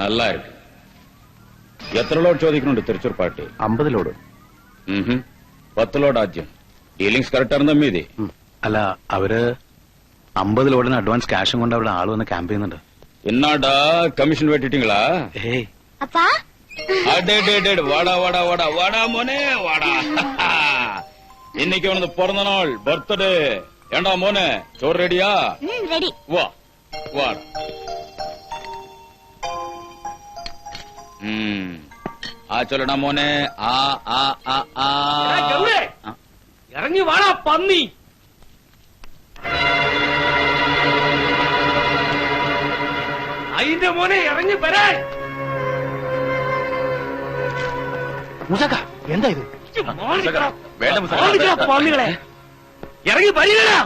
நல்லா இருக்கு. എത്ര ലോഡ് ചോദിക്കുന്നുണ്ട് തൃശ്ശൂർ പാർട്ടി? 50 ലോഡ്. 10 ലോഡ് ആദ്യം. ഡീലിംഗ്സ് കറക്റ്റ് ആണെന്ന് അമ്മീതി. അല്ല, അവര് 50 ലോഡിന് അഡ്വാൻസ് ക്യാഷും കൊണ്ട് അവരുടെ ആള് വന്ന് ക്യാമ്പ് ചെയ്യുന്നുണ്ട്. എന്നാടാ കമ്മീഷൻ വെട്ടിട്ടീங்களா? ഏയ് அப்பா, வாடா வாடா வாடா வாடா മോനെ வாடா. இன்னைக்கு அவனது பிறந்த நாள், பர்த்டே. ஏண்டா മോനെ, ചോറ് റെഡിയാ? ரெடி. വാ വാ. ആ ചൊല്ലടാ മോനെ. ആ ആ ആ ആ. ഇറങ്ങി വാടാ പന്നി. അതിന്റെ മോനെ ഇറങ്ങി വരാൻ. മുസക്ക, എന്താ ഇത്? പന്നികളെ ഇറങ്ങി വരികടാ.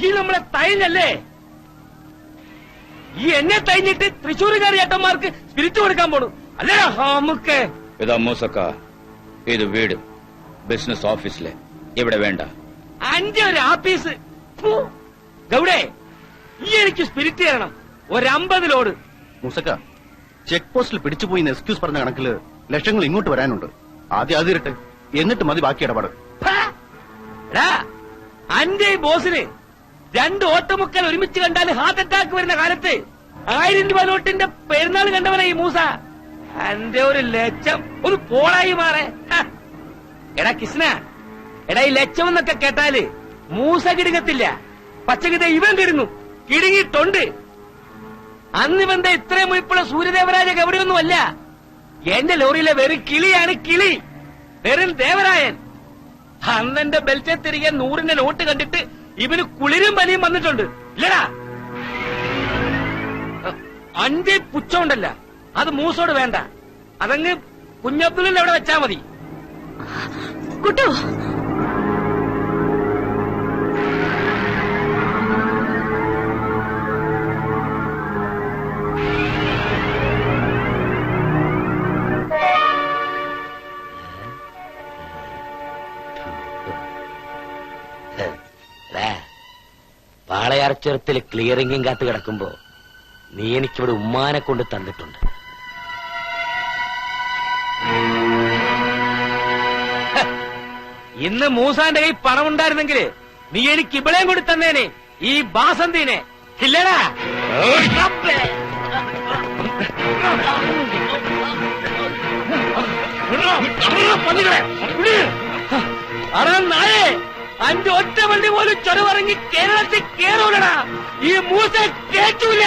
ഈ നമ്മളെ തൈഞ്ഞല്ലേ? ഈ എന്നെ തൈഞ്ഞിട്ട് തൃശ്ശൂരുകാരി ഏട്ടന്മാർക്ക് സ്പിരിറ്റ് കൊടുക്കാൻ പോണു അല്ലേ? നമുക്ക് ഇതാ മൂസക്ക, ഇത് വീട്, ബിസിനസ് ഓഫീസിലെ. ഇവിടെ വേണ്ട. അന്റെ ഒരു ആപ്പീസ്. ഗൗഡേ, ഈ എനിക്ക് സ്പിരിറ്റ് തരണം. 50 ലോഡ്. മുസക്ക, ചെക്ക് പോസ്റ്റിൽ പിടിച്ചുപോയി എക്സ്ക്യൂസ് പറഞ്ഞ കണക്കില് ലക്ഷങ്ങൾ ഇങ്ങോട്ട് വരാനുണ്ട്. ആദ്യം അതിരട്ടെ, എന്നിട്ട് മതി ബാക്കി ഇടപാട്. അന്റെ ഈ ബോസിന് 2 ഓട്ടമുക്കൽ ഒരുമിച്ച് കണ്ടാൽ ഹാർട്ട് അറ്റാക്ക് വരുന്ന കാലത്ത് 1000 രൂപ നോട്ടിന്റെ പെരുന്നാൾ കണ്ടവനാ ഈ മൂസ. അന്റെ ഒരു ലക്ഷം ഒരു പോളായി മാറേ. എടാ കൃഷ്ണ, എടാ ഈ ലക്ഷം എന്നൊക്കെ കേട്ടാല് മൂസ കിടുങ്ങത്തില്ല. പച്ചകിത ഇവൻ തരുന്നു, കിടുങ്ങിയിട്ടുണ്ട്. അന്നിവന്റെ ഇത്രയും മുയിപ്പുള്ള സൂര്യദേവരാജ ഗൗരിയൊന്നുമല്ല. എന്റെ ലോറിയിലെ വെറും കിളിയാണ് കിളി, വെറും ദേവരായൻ. അന്നെന്റെ ബെൽറ്റിൽ തിരികെ 100ന്റെ നോട്ട് കണ്ടിട്ട് ഇവന് കുളിരും പനിയും വന്നിട്ടുണ്ട് ഇല്ലടാ. അന്റെ പുച്ഛമുണ്ടല്ല, അത് മൂസോട് വേണ്ട. അതങ്ങ് കുഞ്ഞബ്ദുലിന്റെ അവിടെ വെച്ചാ മതി. കുട്ടു, പാളയാർച്ചരത്തിൽ ക്ലിയറിംഗും കാത്ത് കിടക്കുമ്പോ നീ എനിക്കിവിടെ ഉമ്മാനെ കൊണ്ട് തന്നിട്ടുണ്ട്. ഇന്ന് മൂസാന്റെ കൈ പണമുണ്ടായിരുന്നെങ്കിൽ നീ എനിക്ക് ഇവിടെയും കൂടി തന്നേനെ, ഈ ബാസന്തിനെ. ഇല്ലടാ നായേ, അഞ്ച് ഒറ്റ വണ്ടി പോലും ചൊരവിറങ്ങി കേരളത്തിൽ കേറൂലടാ. ഈ മൂസ കേറ്റൂല.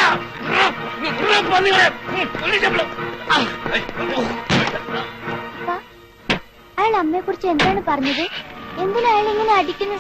അയാൾ അമ്മയെ കുറിച്ച് എന്താണ് പറഞ്ഞത്? എന്തിനാ അയാൾ ഇങ്ങനെ അടിക്കുന്നു?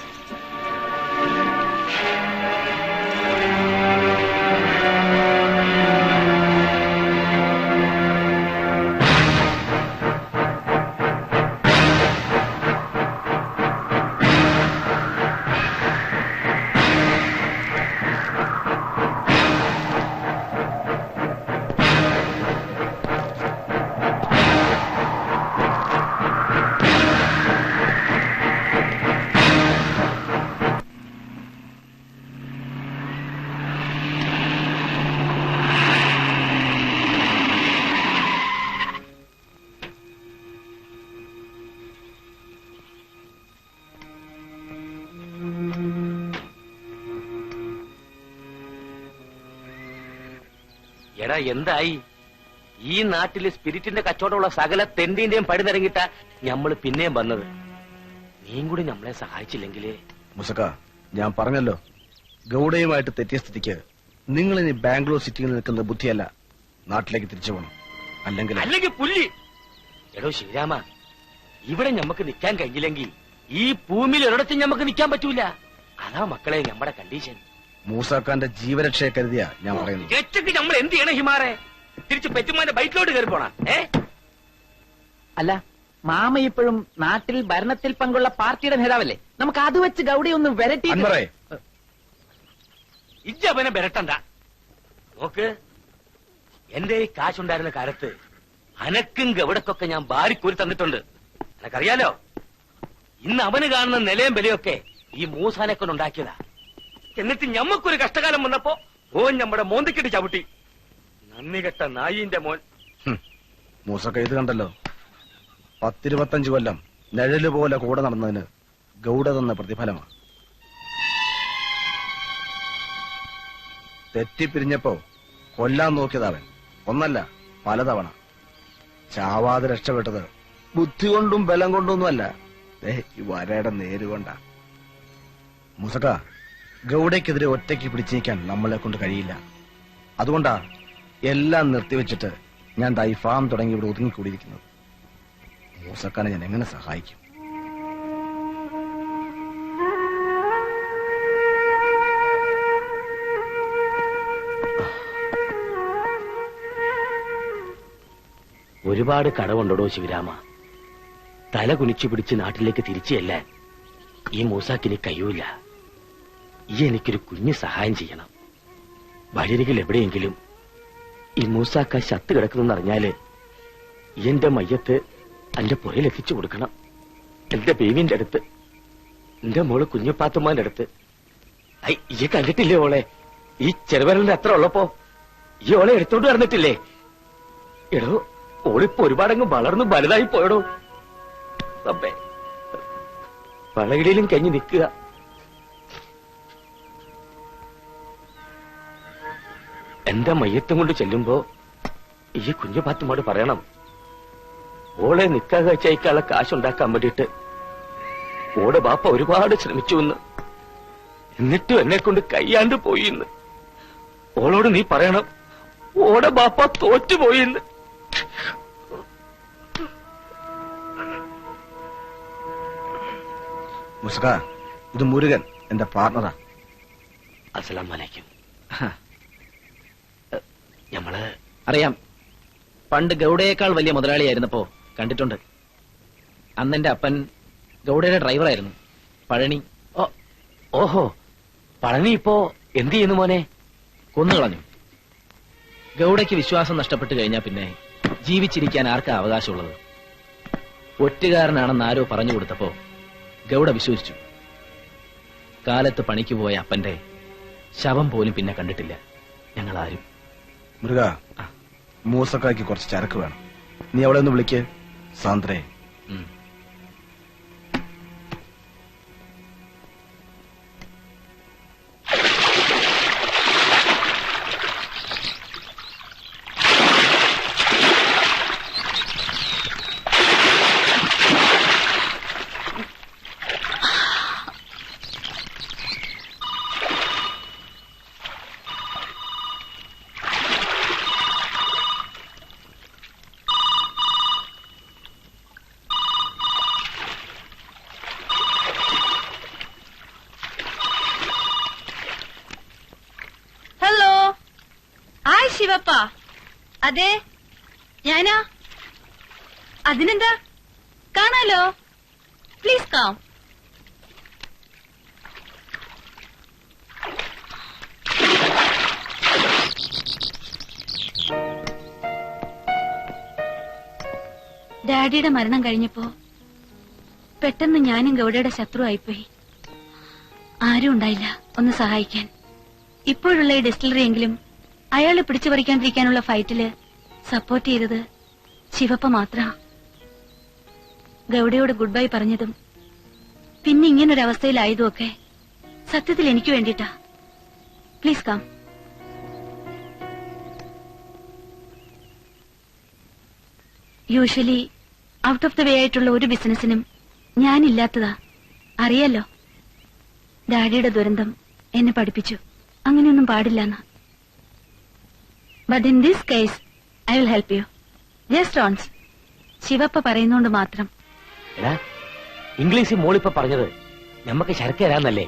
എടാ എന്തായി? ഈ നാട്ടില് സ്പിരിറ്റിന്റെ കച്ചവടമുള്ള സകല തെണ്ടിന്റെയും പടി നിറങ്ങിട്ട ഞമ്മള് പിന്നെയും വന്നത്. നീയും കൂടി നമ്മളെ സഹായിച്ചില്ലെങ്കിലേ. മുസക്ക, ഞാൻ പറഞ്ഞല്ലോ, ഗൗഡയുമായിട്ട് തെറ്റിയ സ്ഥിതിക്ക് നിങ്ങൾ ഇനി ബാംഗ്ലൂർ സിറ്റിയിൽ നിൽക്കുന്ന ബുദ്ധിയല്ല, നാട്ടിലേക്ക് തിരിച്ചു പോകണം. അല്ലെങ്കിൽ പുല്ലി. എടോ ശ്രീരാമ, ഇവിടെ ഞമ്മക്ക് നിൽക്കാൻ കഴിഞ്ഞില്ലെങ്കിൽ ഈ ഭൂമിയിൽ ഒരിടത്തും ഞമ്മക്ക് നിൽക്കാൻ പറ്റൂല. അതാ മക്കളെ നമ്മുടെ കണ്ടീഷൻ. മൂസാക്കാന്റെ ജീവരക്ഷയെ കരുതിയാ ഞാൻ പറയുന്നത്. രക്ഷയ്ക്ക് നമ്മൾ എന്ത് ചെയ്യണം ഹിമാറെ? തിരിച്ച് പെറ്റുമാന്റെ ബൈക്കിലോട്ട് കയറി പോണ? അല്ല, മാമ ഇപ്പോഴും നാട്ടിൽ ഭരണത്തിൽ പങ്കുള്ള പാർട്ടിയുടെ നേതാവല്ലേ? നമുക്ക് അത് വെച്ച് ഗൗഡി ഒന്ന് വരട്ടി. ഇജ്ജവനെ വരട്ടണ്ട. നോക്ക്, എന്റെ ഈ കാശുണ്ടായിരുന്ന കാലത്ത് അനക്കും ഗവിടക്കൊക്കെ ഞാൻ ബാരിക്കൂരി തന്നിട്ടുണ്ട്. എനക്കറിയാലോ. ഇന്ന് അവന് കാണുന്ന നിലയും വിലയൊക്കെ ഈ മൂസാനെ കൊണ്ടുണ്ടാക്കിയതാ. എന്നിട്ട് ഞമ്മക്കൊരു കഷ്ടകാലം വന്നപ്പോ ഓൻ നമ്മുടെ മോന്തിക്കിട്ട് ചവിട്ടി. നന്ദി കെട്ട നായിന്റെ മോൻ. മൂസക്ക ഇത് കണ്ടല്ലോ, 10-25 കൊല്ലം നിഴല് പോലെ കൂടെ നടന്നതിന് ഗൗഡ തന്ന പ്രതിഫലമാണ്. തെറ്റിപ്പിരിഞ്ഞപ്പോ കൊല്ലാൻ നോക്കിയതവൻ ഒന്നല്ല പലതവണ. ചാവാതെ രക്ഷപ്പെട്ടത് ബുദ്ധി കൊണ്ടും ബലം കൊണ്ടൊന്നുമല്ല, ഈ വരയുടെ നേരുകൊണ്ടാ. മുസക്ക, ഗൗഡയ്ക്കെതിരെ ഒറ്റയ്ക്ക് പിടിച്ചു നീക്കാൻ നമ്മളെ കൊണ്ട് കഴിയില്ല. അതുകൊണ്ടാ എല്ലാം നിർത്തിവെച്ചിട്ട് ഞാൻ ദാ ഈ ഫാം തുടങ്ങി ഇവിടെ ഒതുങ്ങിക്കൂടിയിരിക്കുന്നത്. മൂസക്കാനെ ഞാൻ എങ്ങനെ സഹായിക്കും? ഒരുപാട് കടവുണ്ടോ ശിവരാമ? തല കുനിച്ചു പിടിച്ച് നാട്ടിലേക്ക് തിരിച്ചു ചെല്ലാൻ ഈ മൂസാക്കിന് കഴിയൂല. ഈ എനിക്കൊരു കുഞ്ഞു സഹായം ചെയ്യണം. വഴിയരികിൽ എവിടെയെങ്കിലും ഈ മൂസാക്ക ശത്ത് കിടക്കുന്നെന്നറിഞ്ഞാല് എന്റെ മയ്യത്ത് എന്റെ പുറയിലെത്തിച്ചു കൊടുക്കണം. എന്റെ ബേബിന്റെ അടുത്ത്, എന്റെ മോള് കുഞ്ഞുപാത്തുമ്മാന്റെ അടുത്ത്. ഈ കണ്ടിട്ടില്ലേ ഓളെ? ഈ ചെറുവരലിന്റെ അത്ര ഉള്ളപ്പോ ഈ ഓളെ എടുത്തോണ്ട് നടന്നിട്ടില്ലേ? എടോ, ഓളിപ്പോ ഒരുപാടങ്ങ് വളർന്നു വലുതായി പോയടോ. അപ്പേ വളയിടയിലും കഴിഞ്ഞ് നിൽക്കുക. എന്റെ മയ്യത്തും കൊണ്ട് ചെല്ലുമ്പോ ഈ കുഞ്ഞു പാത്തുമ്മോട് പറയണം, ഓളെ നിക്കാ കഴിച്ചയക്കാനുള്ള കാശുണ്ടാക്കാൻ വേണ്ടിയിട്ട് ഓടെ ബാപ്പ ഒരുപാട് ശ്രമിച്ചു എന്ന്, എന്നിട്ടും എന്നെ കൊണ്ട് കയ്യാണ്ട് പോയി എന്ന്. ഓളോട് നീ പറയണം, ഓടെ ബാപ്പ തോറ്റുപോയി എന്ന്. മുസക്ക, ഇത് മുരുകൻ, എന്റെ പാർട്ണറാ. അസ്സലാമു അലൈക്കും. ഞമ്മള് അറിയാം, പണ്ട് ഗൗഡയേക്കാൾ വലിയ മുതലാളിയായിരുന്നപ്പോ കണ്ടിട്ടുണ്ട്. അന്നെന്റെ അപ്പൻ ഗൗഡയുടെ ഡ്രൈവറായിരുന്നു, പഴനി. ഓഹോ, പഴനി ഇപ്പോ എന്ത് ചെയ്യുന്നു മോനെ? കൊന്നുകളഞ്ഞു. ഗൗഡയ്ക്ക് വിശ്വാസം നഷ്ടപ്പെട്ടു കഴിഞ്ഞാൽ പിന്നെ ജീവിച്ചിരിക്കാൻ ആർക്കാ അവകാശമുള്ളത്? ഒറ്റുകാരനാണെന്ന് ആരോ പറഞ്ഞു കൊടുത്തപ്പോ ഗൗഡ വിശ്വസിച്ചു. കാലത്ത് പണിക്ക് പോയ അപ്പന്റെ ശവം പോലും പിന്നെ കണ്ടിട്ടില്ല ഞങ്ങളാരും. മുരുക, മൂസക്കായ്ക്ക് കുറച്ച് ചരക്ക് വേണം. നീ അവളെ ഒന്ന് വിളിക്ക്. സാന്ദ്രേ. ശിവപ്പ, അതെ ഞാനാ. അതിനെന്താ, കാണാലോ. Please come. ഡാഡിയുടെ മരണം കഴിഞ്ഞപ്പോ പെട്ടെന്ന് ഞാനും ഗൗഡയുടെ ശത്രുവായിപ്പോയി. ആരും ഉണ്ടായില്ല ഒന്ന് സഹായിക്കാൻ. ഇപ്പോഴുള്ള ഈ ഡിസ്റ്റിലറി എങ്കിലും അയാളെ പിടിച്ചു പറിക്കാണ്ടിരിക്കാനുള്ള ഫൈറ്റില് സപ്പോർട്ട് ചെയ്തത് ശിവപ്പ മാത്ര. ഗൗഡയോട് ഗുഡ് ബൈ പറഞ്ഞതും പിന്നെ ഇങ്ങനൊരവസ്ഥയിലായതുമൊക്കെ സത്യത്തിൽ എനിക്ക് വേണ്ടിട്ടാ. Please come. Usually out of the way ആയിട്ടുള്ള ഒരു ബിസിനസിനും ഞാനില്ലാത്തതാ, അറിയാലോ. ഡാഡിയുടെ ദുരന്തം എന്നെ പഠിപ്പിച്ചു അങ്ങനെയൊന്നും പാടില്ലെന്ന്. But in this case I will help you. Just once. Shivappa പറയുന്നോണ്ട് മാത്രം. ഇംഗ്ലീഷിൽ മോളിപ്പ പറഞ്ഞത് ഞമ്മക്ക് ശരക്ക് തരാന്നല്ലേ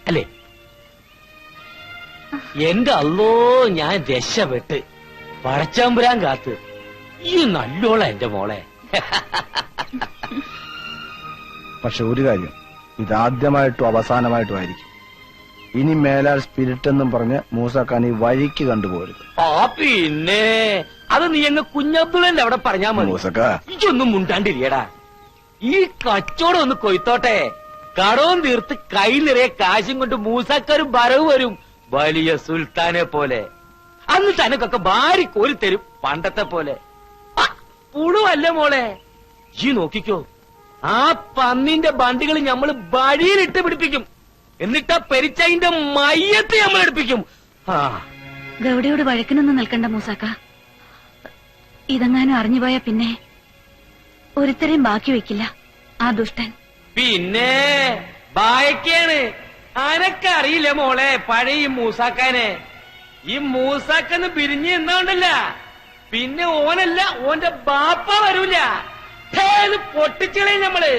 അല്ലേ? എന്റെ അല്ലോ, ഞാൻ രക്ഷപ്പെട്ട് പടച്ചമ്പുരാൻ കാത്ത്. ഈ നല്ലോള എന്റെ മോളെ. പക്ഷെ ഒരു കാര്യം, ഇതാദ്യമായിട്ടും അവസാനമായിട്ടും ആയിരിക്കും. ഇനി മേലാൽ സ്പിരിറ്റ് എന്നും പറഞ്ഞ് മൂസാക്കാൻ ഈ വഴിക്ക് കണ്ടുപോരുത്. ആ പിന്നെ അത് നീ അങ്ങ് കുഞ്ഞബ്ദുള്ളന്റെ അവിടെ പറഞ്ഞാ മതി. മൂസക്ക, ഇതൊന്നും മുണ്ടാണ്ടിരിയടാ. ഈ കച്ചവടം ഒന്ന് കൊയ്ത്തോട്ടെ. കടവും തീർത്ത് കൈ നിറയെ കാശും കൊണ്ട് മൂസാക്കാരും വരവ് വരും വലിയ സുൽത്താനെ പോലെ. അന്ന് തനക്കൊക്കെ ഭാര്യ കോരി തരും പണ്ടത്തെ പോലെ. പുഴുവല്ല മോളെ, ഈ നോക്കിക്കോ, ആ പന്നിന്റെ ബണ്ടികൾ ഞമ്മള് വഴിയിലിട്ട് പിടിപ്പിക്കും. എന്നിട്ടാ പെരിച്ചതിന്റെ മയ്യത്ത് നമ്മൾ എടുപ്പിക്കും. ഗൗഡയോട് വഴക്കിനൊന്നും നിൽക്കണ്ട മൂസാക്ക. ഇതെങ്ങാനും അറിഞ്ഞുപോയാ പിന്നെ ഒരുത്തരെയും ബാക്കി വെക്കില്ല ആ ദുഷ്ടൻ. പിന്നെ ബായക്കാണ്. അനക്കറിയില്ല മോളെ പഴയ മൂസാക്കാനെ. ഈ മൂസാക്കെന്ന് പിരിഞ്ഞ് എന്നോണ്ടല്ല, പിന്നെ ഓനല്ല ഓന്റെ ബാപ്പ വരൂല. പൊട്ടിച്ചളയും നമ്മള്.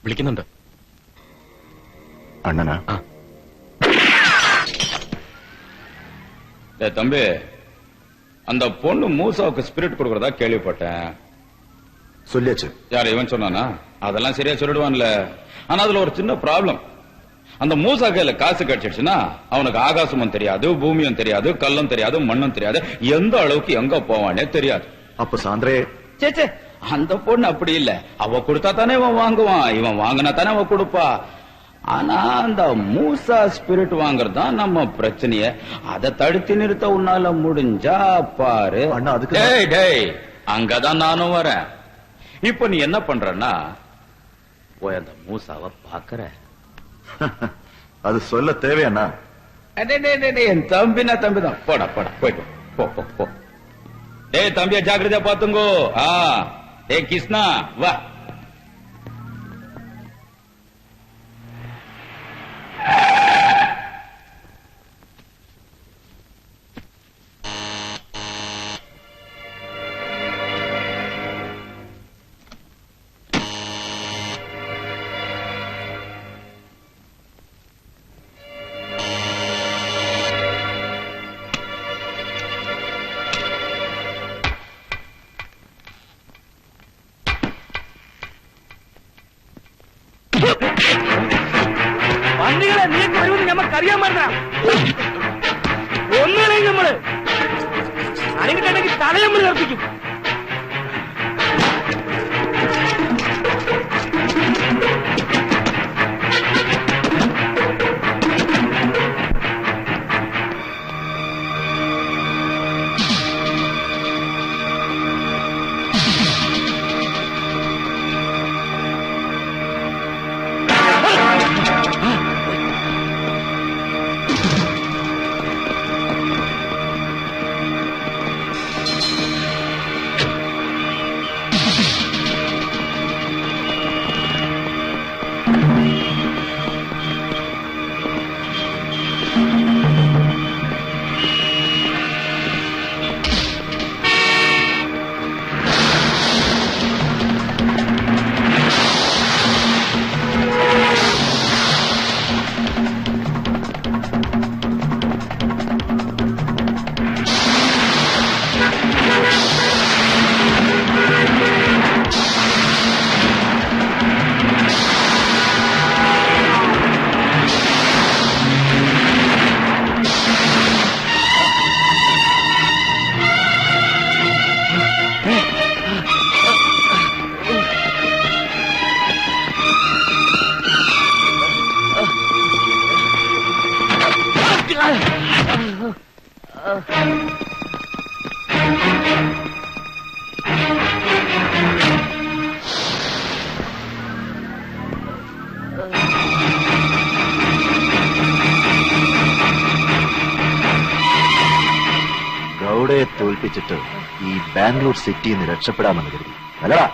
വിളിക്കുന്നുണ്ട് அண்ணனா தம்பி, அந்த பொண்ணு மூசாவுக்கு ஸ்பிரிட் கொடுக்கறதா கேள்விப்பட்டேன். சொல்லியாச்சு. யார் இவன் சொன்னானா? அதெல்லாம் சரியா சொல்லிடுவான்ல. ஆனா அதுல ஒரு சின்ன ப்ராப்ளம். அந்த மூசா கையில காசு கிடைச்சிடுச்சுன்னா அவனுக்கு ஆகாசமும் தெரியாது, பூமியும் தெரியாது, கல்லும் தெரியாது, மண்ணும் தெரியாது, எந்த அளவுக்கு எங்க போவானே தெரியாது. அப்ப சாந்திரே சேச்சே, அந்த பொண்ணு அப்படி இல்ல. அவ கொடுத்தா தானே இவன் வாங்குவான், இவன் வாங்கினா தானே அவ கொடுப்பா. ஆனா அந்த மூசா ஸ்பிரிட் வாங்குறதுதான் நம்ம பிரச்சனைய. அதை தடுத்து நிறுத்த உன்னால முடிஞ்சா பாரு. அண்ணா, அதுக்கு டேய் டேய், அங்கதான் நானும் வரேன். இப்ப நீ என்ன பண்றன்னா, போய் அந்த மூசாவை பாக்குற. அது சொல்ல தேவையாண்ணா? என் தம்பினா தம்பிதான். போடா போடா, போயிட்டு போ போ போ. டேய் தம்பியா, ஜாக்கிரதையா பாத்துங்கோ. டேய் கிருஷ்ணா, வா. വണ്ടികളെ നീക്ക് വരുമെന്ന് ഞമ്മക്കറിയാൻ പാടില്ല. ഒന്നുകളെയും നമ്മള് അനങ്ങിട്ടുണ്ടെങ്കിൽ തല നമ്മൾ കർപ്പിക്കും. ഗൗഡയെ തോൽപ്പിച്ചിട്ട് ഈ ബാംഗ്ലൂർ സിറ്റിയിൽ നിന്ന് രക്ഷപ്പെടാമെന്ന് കരുതി അല്ലടാ?